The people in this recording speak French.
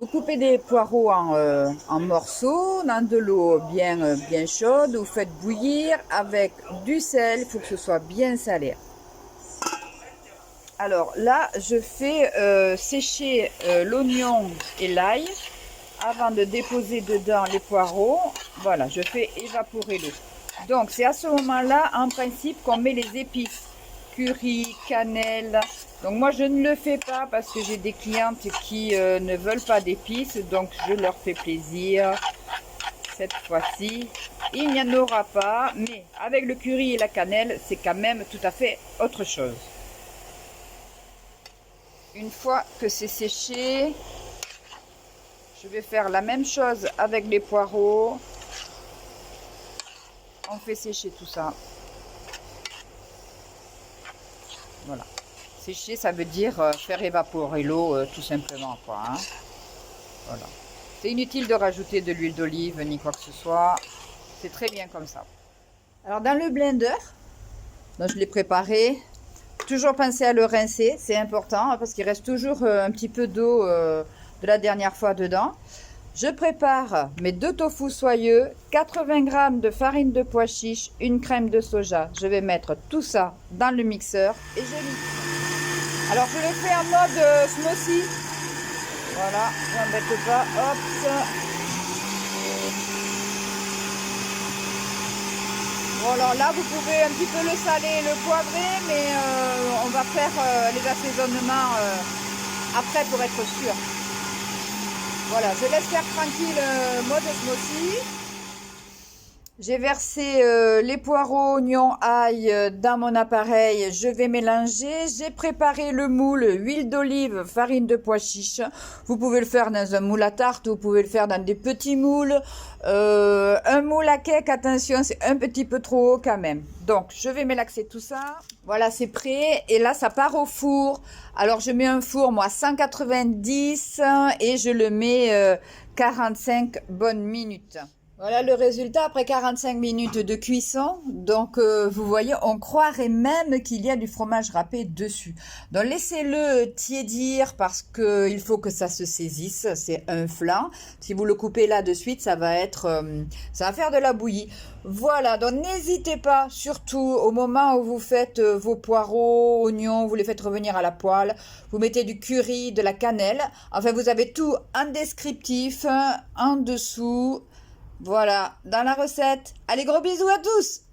Vous coupez des poireaux en morceaux dans de l'eau bien chaude. Vous faites bouillir avec du sel. Il faut que ce soit bien salé. Alors là, je fais sécher l'oignon et l'ail avant de déposer dedans les poireaux. Voilà, je fais évaporer l'eau. Donc c'est à ce moment-là, en principe, qu'on met les épices. Curry, cannelle. Donc moi je ne le fais pas parce que j'ai des clientes qui ne veulent pas d'épices. Donc je leur fais plaisir. Cette fois-ci, il n'y en aura pas. Mais avec le curry et la cannelle, c'est quand même tout à fait autre chose. Une fois que c'est séché, je vais faire la même chose avec les poireaux. On fait sécher tout ça. Voilà. Sécher, ça veut dire faire évaporer l'eau tout simplement, quoi, hein. Voilà. C'est inutile de rajouter de l'huile d'olive ni quoi que ce soit. C'est très bien comme ça. Alors dans le blender, donc je l'ai préparé. Toujours penser à le rincer, c'est important parce qu'il reste toujours un petit peu d'eau de la dernière fois dedans. Je prépare mes 2 tofu soyeux, 80 g de farine de pois chiche, une crème de soja. Je vais mettre tout ça dans le mixeur et je mixe. Alors je le fais en mode smoothie. Voilà, j'embête pas. Hop. Bon, alors là, vous pouvez un petit peu le saler et le poivrer, mais on va faire les assaisonnements après pour être sûr. Voilà, je laisse faire tranquille mode smoothie. J'ai versé les poireaux, oignons, ail dans mon appareil. Je vais mélanger. J'ai préparé le moule, huile d'olive, farine de pois chiche. Vous pouvez le faire dans un moule à tarte, vous pouvez le faire dans des petits moules. Un moule à cake, attention, c'est un petit peu trop haut quand même. Donc, je vais mélaxer tout ça. Voilà, c'est prêt. Et là, ça part au four. Alors, je mets un four, moi, 190 et je le mets 45 bonnes minutes. Voilà le résultat après 45 minutes de cuisson. Donc, vous voyez, on croirait même qu'il y a du fromage râpé dessus. Donc, laissez-le tiédir parce qu'il faut que ça se saisisse. C'est un flan. Si vous le coupez là de suite, ça va faire de la bouillie. Voilà, donc n'hésitez pas, surtout au moment où vous faites vos poireaux, oignons, vous les faites revenir à la poêle. Vous mettez du curry, de la cannelle. Enfin, vous avez tout en descriptif, en dessous. Voilà, dans la recette. Allez, gros bisous à tous!